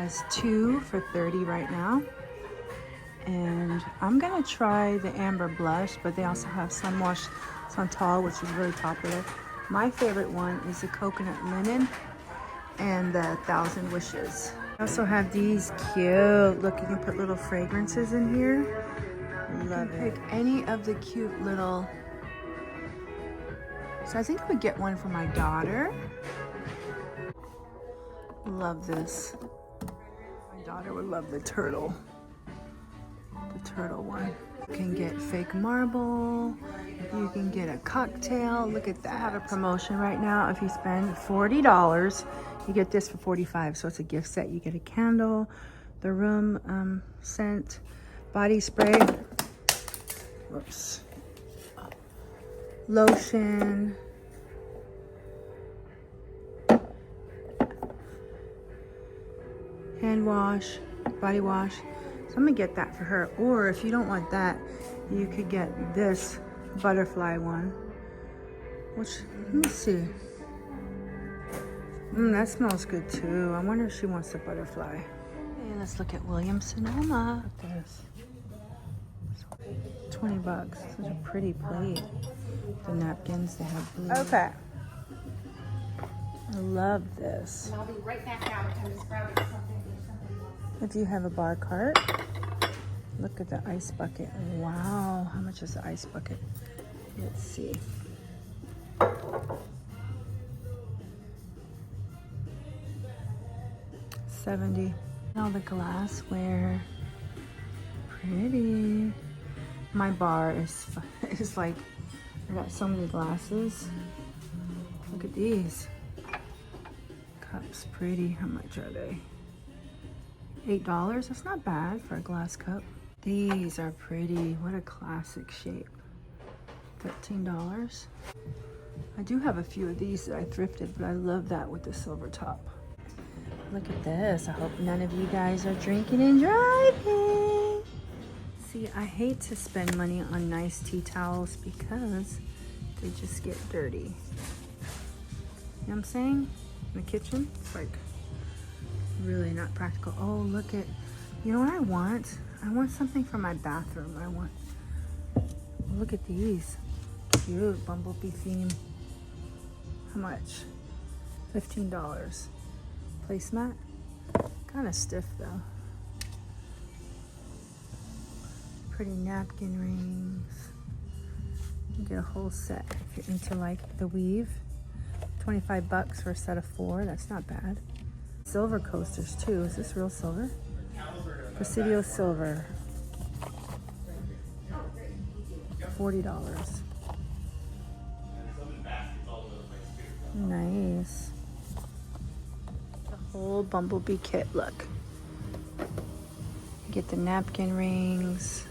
has 2 for $30 right now. And I'm gonna try the Amber Blush, but they also have Sunwash Santal, which is really popular. My favorite one is the Coconut Linen and the 1,000 Wishes. I also have these cute, look, you can put little fragrances in here. Love it. Pick any of the cute little, so I think I would get one for my daughter. Love this. My daughter would love the turtle one. You can get fake marble, you can get a cocktail. Look at that. I have a promotion right now. If you spend $40, you get this for $45. So it's a gift set. You get a candle, the room scent, body spray, whoops, lotion, hand wash, body wash. So I'm gonna get that for her. Or if you don't want that, you could get this butterfly one, which, let me see. That smells good too. I wonder if she wants the butterfly. Hey, let's look at Sonoma. Look at this. $20. Such a pretty plate. The napkins, they have blue. Okay. I love this. I'll be right back out. I'm just grabbing something. If you have a bar cart, look at the ice bucket. Wow, how much is the ice bucket? Let's see. $70. All the glassware, pretty. My bar is like, I got so many glasses. Look at these cups, pretty. How much are they? $8. That's not bad for a glass cup. These are pretty. What a classic shape. $13. I do have a few of these that I thrifted, but I love that with the silver top. Look at this. I hope none of you guys are drinking and driving. See, I hate to spend money on nice tea towels because they just get dirty. You know what I'm saying? In the kitchen, it's like really not practical. Oh, look at, you know what I want? I want something for my bathroom. Look at these. Cute bumblebee theme. How much? $15. Placemat. Kind of stiff though. Pretty napkin rings. You get a whole set if you're into like the weave. $25 for a set of 4. That's not bad. Silver coasters too. Is this real silver? Presidio silver. $40. Nice. The whole bumblebee kit, look. You get the napkin rings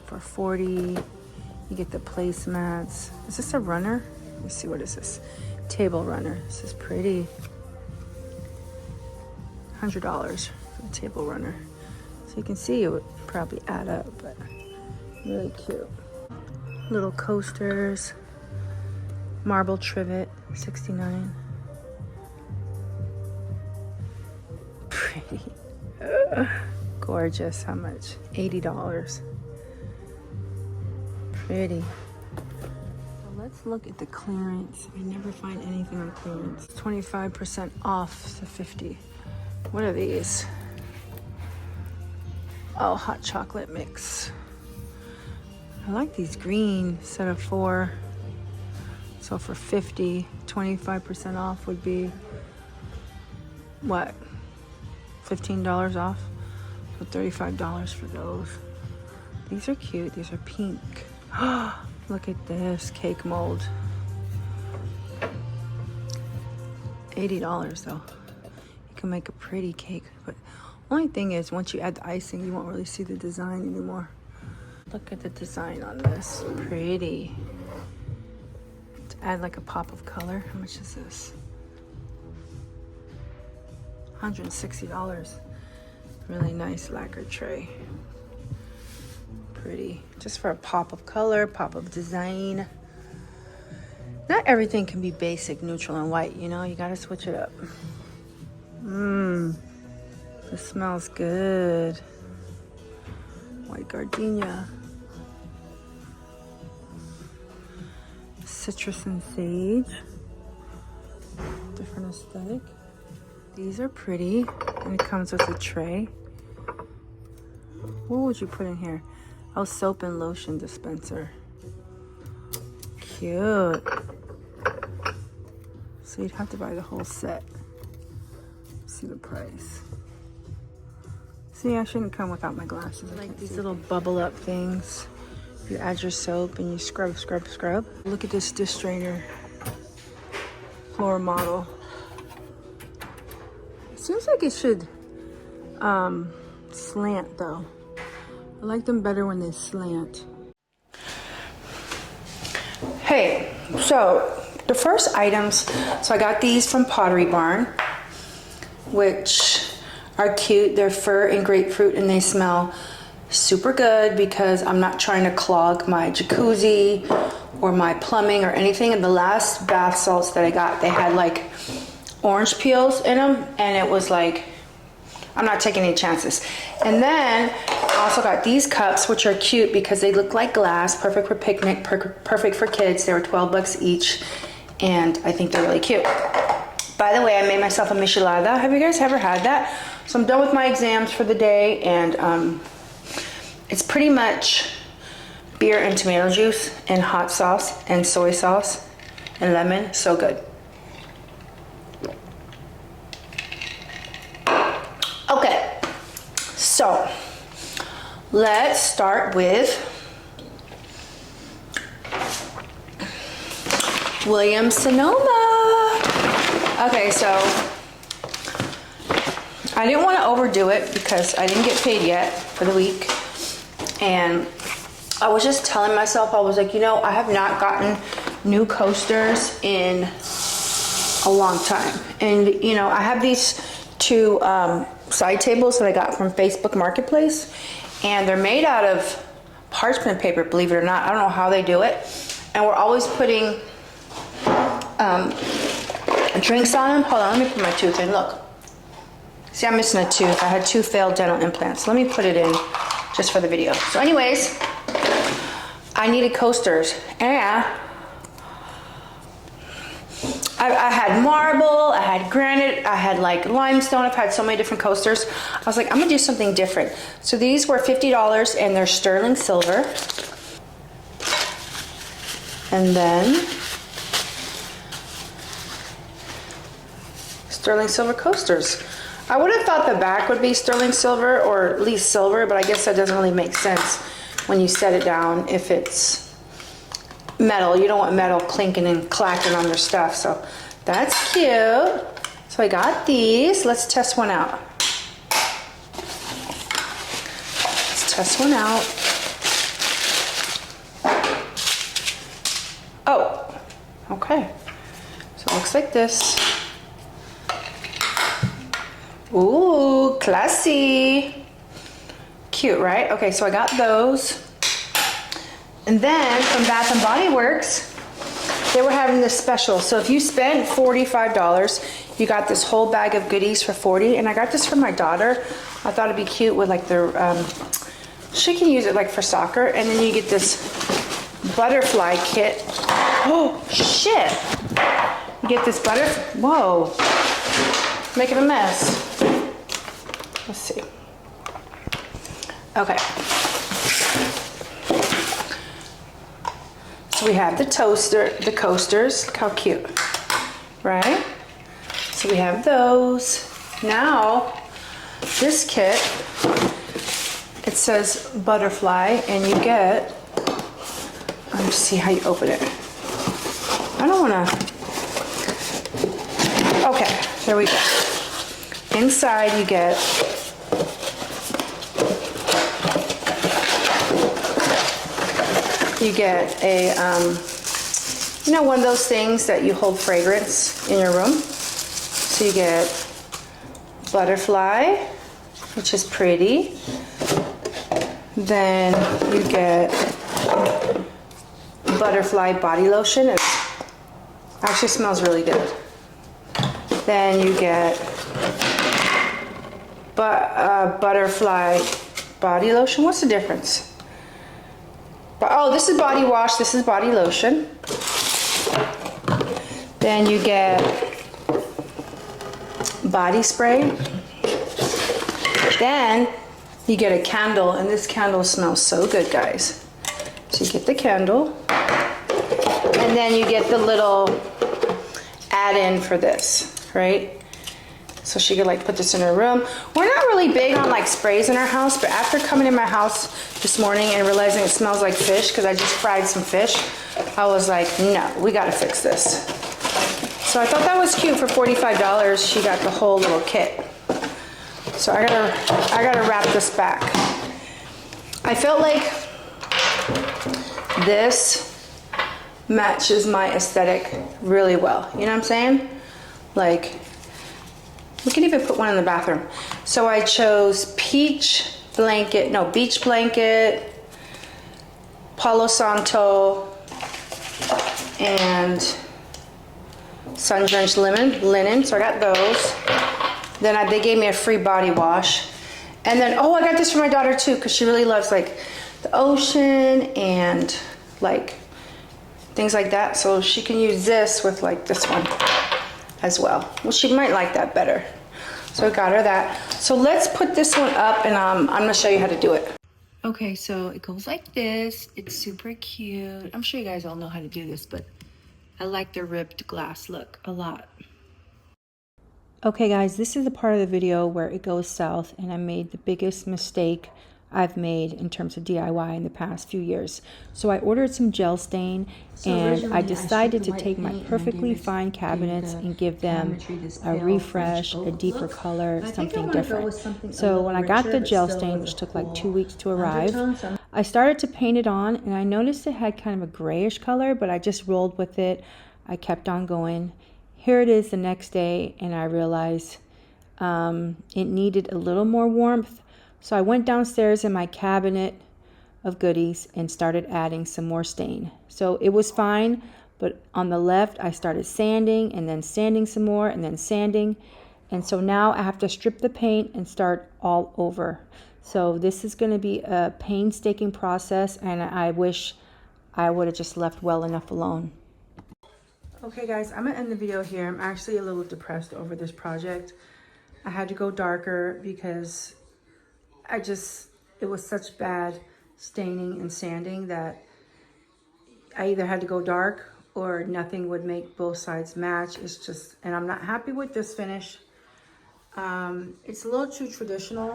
for $40. You get the placemats. Is this a runner? Let me see, what is this? Table runner. This is pretty. $100 for the table runner. So you can see it would probably add up, but really cute. Little coasters. Marble trivet, $69. Pretty. Gorgeous. How much? $80. Pretty. So let's look at the clearance. I never find anything on clearance. 25% off to $50. What are these? Oh, hot chocolate mix. I like these green set of 4. So for $50, 25% off would be what? $15 off? So $35 for those. These are cute. These are pink. Look at this cake mold. $80 though. You can make a pretty cake, but only thing is once you add the icing, you won't really see the design anymore. Look at the design on this. Pretty. To add like a pop of color. How much is this? $160. Really nice lacquer tray. Pretty. Just for a pop of color, pop of design. Not everything can be basic, neutral, and white, you know? You gotta switch it up. This smells good. White gardenia. Citrus and sage. Different aesthetic. These are pretty, and it comes with a tray. What would you put in here? Oh, soap and lotion dispenser. Cute. So you'd have to buy the whole set. See the price. See, I shouldn't come without my glasses. I like these little bubble up things. You add your soap and you scrub, scrub, scrub. Look at this dish drainer floor model. It seems like it should slant though. I like them better when they slant. Hey, so the first items, so I got these from Pottery Barn, which are cute. They're fir and grapefruit and they smell super good because I'm not trying to clog my jacuzzi or my plumbing or anything. And the last bath salts that I got, they had like orange peels in them, and it was like, I'm not taking any chances. And then I also got these cups, which are cute because they look like glass, perfect for picnic, perfect for kids. They were 12 bucks each, and I think they're really cute. By the way, I made myself a michelada. Have you guys ever had that? So I'm done with my exams for the day, and it's pretty much beer and tomato juice and hot sauce and soy sauce and lemon. So good. Okay, so let's start with Sonoma. Okay, so I didn't want to overdo it because I didn't get paid yet for the week. And I was just telling myself, I was like, you know, I have not gotten new coasters in a long time. And, you know, I have these two side tables that I got from Facebook Marketplace. And they're made out of parchment paper, believe it or not. I don't know how they do it. And we're always putting drinks on them. Hold on, let me put my tooth in. Look. See, I'm missing a tooth. I had 2 failed dental implants. Let me put it in just for the video. So anyways, I needed coasters. And I had marble, I had granite, I had like limestone. I've had so many different coasters. I was like, I'm gonna do something different. So these were $50 and they're sterling silver. And then sterling silver coasters. I would have thought the back would be sterling silver or at least silver, but I guess that doesn't really make sense when you set it down if it's metal. You don't want metal clinking and clacking on your stuff. So that's cute. So I got these. Let's test one out. Let's test one out. Oh, okay. So it looks like this. Ooh, classy. Cute, right? Okay, so I got those. And then from Bath and Body Works, they were having this special. So if you spent $45, you got this whole bag of goodies for $40. And I got this for my daughter. I thought it'd be cute with like the, she can use it like for soccer. And then you get this butterfly kit. Oh, shit. You get this whoa. Making a mess. Let's see. Okay. So we have the coasters. Look how cute, right? So we have those. Now, this kit, it says butterfly, and you get, let me see how you open it. I don't wanna, okay, there we go. Inside you get a, you know, one of those things that you hold fragrance in your room. So you get butterfly, which is pretty. Then you get butterfly body lotion. It actually smells really good. Then you get butterfly body lotion. What's the difference? Oh, this is body wash, this is body lotion. Then you get body spray. Then you get a candle, and this candle smells so good, guys. So you get the candle, and then you get the little add-in for this, right? So she could like put this in her room. We're not really big on like sprays in our house, but after coming in my house this morning and realizing it smells like fish, because I just fried some fish, I was like, no, we gotta fix this. So I thought that was cute. For $45, she got the whole little kit. So I gotta wrap this back. I felt like this matches my aesthetic really well. You know what I'm saying? Like, we can even put one in the bathroom. So I chose beach blanket, Palo Santo, and sun-drenched linen. So I got those. Then they gave me a free body wash. And then, oh, I got this for my daughter too, because she really loves like the ocean and like things like that. So she can use this with like this one as well. Well, she might like that better. So I got her that. So let's put this one up, and I'm gonna show you how to do it. Okay, so it goes like this. It's super cute. I'm sure you guys all know how to do this, but I like the ribbed glass look a lot. Okay guys, this is the part of the video where it goes south, and I made the biggest mistake I've made in terms of DIY in the past few years. So I ordered some gel stain, and I decided to take my perfectly fine cabinets and give them a refresh, a deeper color, something different. So when I got the gel stain, which took like 2 weeks to arrive, I started to paint it on, and I noticed it had kind of a grayish color, but I just rolled with it. I kept on going. Here it is the next day, and I realized it needed a little more warmth. So I went downstairs in my cabinet of goodies and started adding some more stain. So it was fine, but on the left I started sanding, and then sanding some more, and then sanding. And so now I have to strip the paint and start all over. So this is going to be a painstaking process, and I wish I would have just left well enough alone. Okay guys, I'm gonna end the video here. I'm actually a little depressed over this project. I had to go darker because it was such bad staining and sanding that I either had to go dark or nothing would make both sides match. It's just, and I'm not happy with this finish. It's a little too traditional.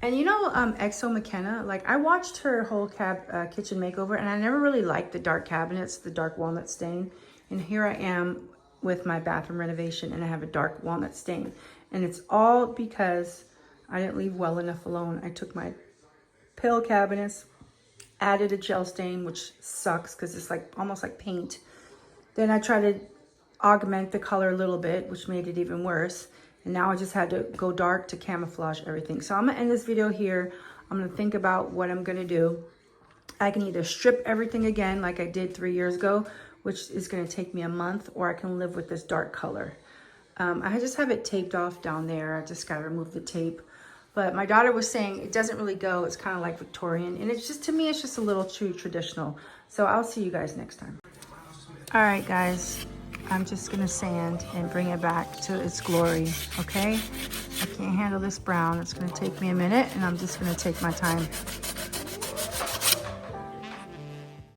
And you know, Exo McKenna, like I watched her whole kitchen makeover, and I never really liked the dark cabinets, the dark walnut stain. And here I am with my bathroom renovation, and I have a dark walnut stain. And it's all because I didn't leave well enough alone. I took my pill cabinets, added a gel stain, which sucks because it's like almost like paint. Then I tried to augment the color a little bit, which made it even worse. And now I just had to go dark to camouflage everything. So I'm gonna end this video here. I'm gonna think about what I'm gonna do. I can either strip everything again like I did 3 years ago, which is going to take me a month, or I can live with this dark color. I just have it taped off down there. I just got to remove the tape. But my daughter was saying it doesn't really go. It's kind of like Victorian. And it's just, to me, it's just a little too traditional. So I'll see you guys next time. All right, guys. I'm just going to sand and bring it back to its glory, okay? I can't handle this brown. It's going to take me a minute, and I'm just going to take my time.